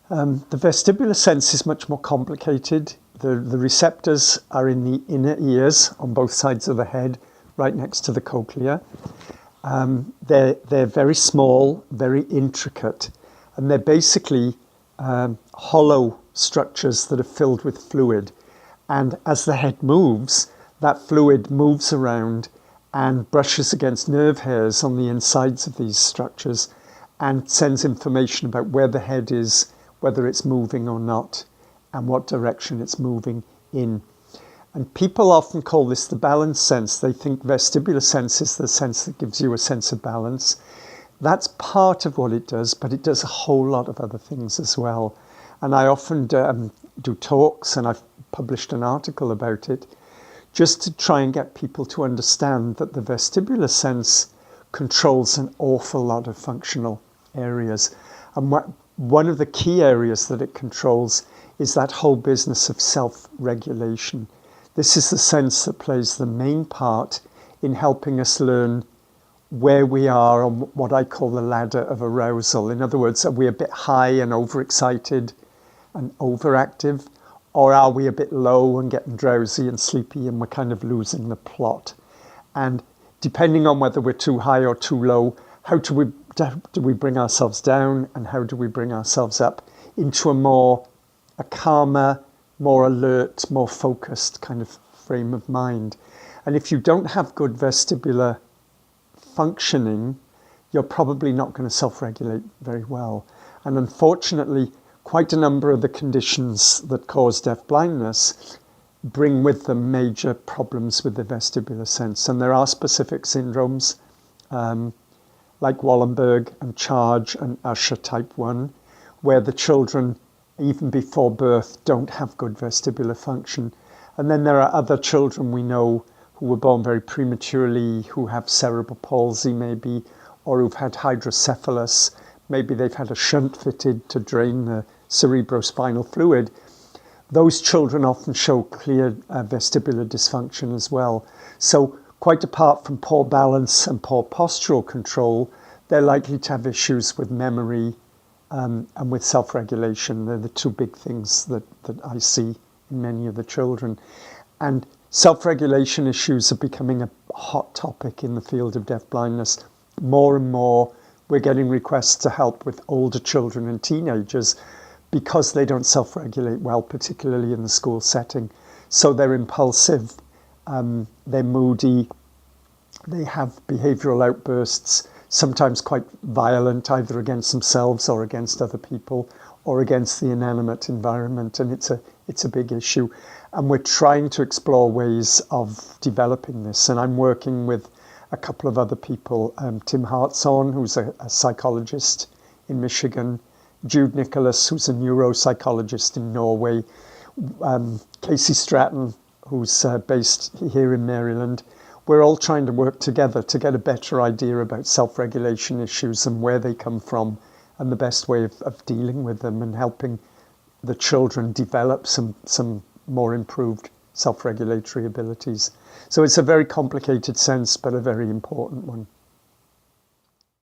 The vestibular sense is much more complicated. The receptors are in the inner ears on both sides of the head, right next to the cochlea. They're very small, very intricate, and they're basically hollow structures that are filled with fluid. And as the head moves, that fluid moves around and brushes against nerve hairs on the insides of these structures and sends information about where the head is, whether it's moving or not, and what direction it's moving in. And people often call this the balance sense. They think vestibular sense is the sense that gives you a sense of balance. That's part of what it does, but it does a whole lot of other things as well. And I often do talks, and I've published an article about it, just to try and get people to understand that the vestibular sense controls an awful lot of functional areas. And one of the key areas that it controls is that whole business of self-regulation. This is the sense that plays the main part in helping us learn where we are on what I call the ladder of arousal. In other words, are we a bit high and overexcited and overactive? Or are we a bit low and getting drowsy and sleepy and we're kind of losing the plot? And depending on whether we're too high or too low, how do we bring ourselves down, and how do we bring ourselves up into a calmer, more alert, more focused kind of frame of mind? And if you don't have good vestibular functioning, you're probably not going to self-regulate very well. And unfortunately, quite a number of the conditions that cause deafblindness bring with them major problems with the vestibular sense. And there are specific syndromes like Wallenberg and Charge and Usher type 1, where the children, even before birth, don't have good vestibular function. And then there are other children we know who were born very prematurely, who have cerebral palsy maybe, or who've had hydrocephalus. Maybe they've had a shunt fitted to drain the cerebrospinal fluid. Those children often show clear vestibular dysfunction as well. So quite apart from poor balance and poor postural control, they're likely to have issues with memory and with self-regulation. They're the two big things that I see in many of the children. And self-regulation issues are becoming a hot topic in the field of deafblindness. More and more, we're getting requests to help with older children and teenagers because they don't self-regulate well, particularly in the school setting. So they're impulsive, they're moody, they have behavioural outbursts, sometimes quite violent, either against themselves or against other people or against the inanimate environment. And it's a big issue. And we're trying to explore ways of developing this. And I'm working with a couple of other people, Tim Hartshorn, who's a psychologist in Michigan, Jude Nicholas, who's a neuropsychologist in Norway, Casey Stratton, who's based here in Maryland. We're all trying to work together to get a better idea about self-regulation issues and where they come from and the best way of dealing with them and helping the children develop some more improved self-regulatory abilities. So it's a very complicated sense, but a very important one.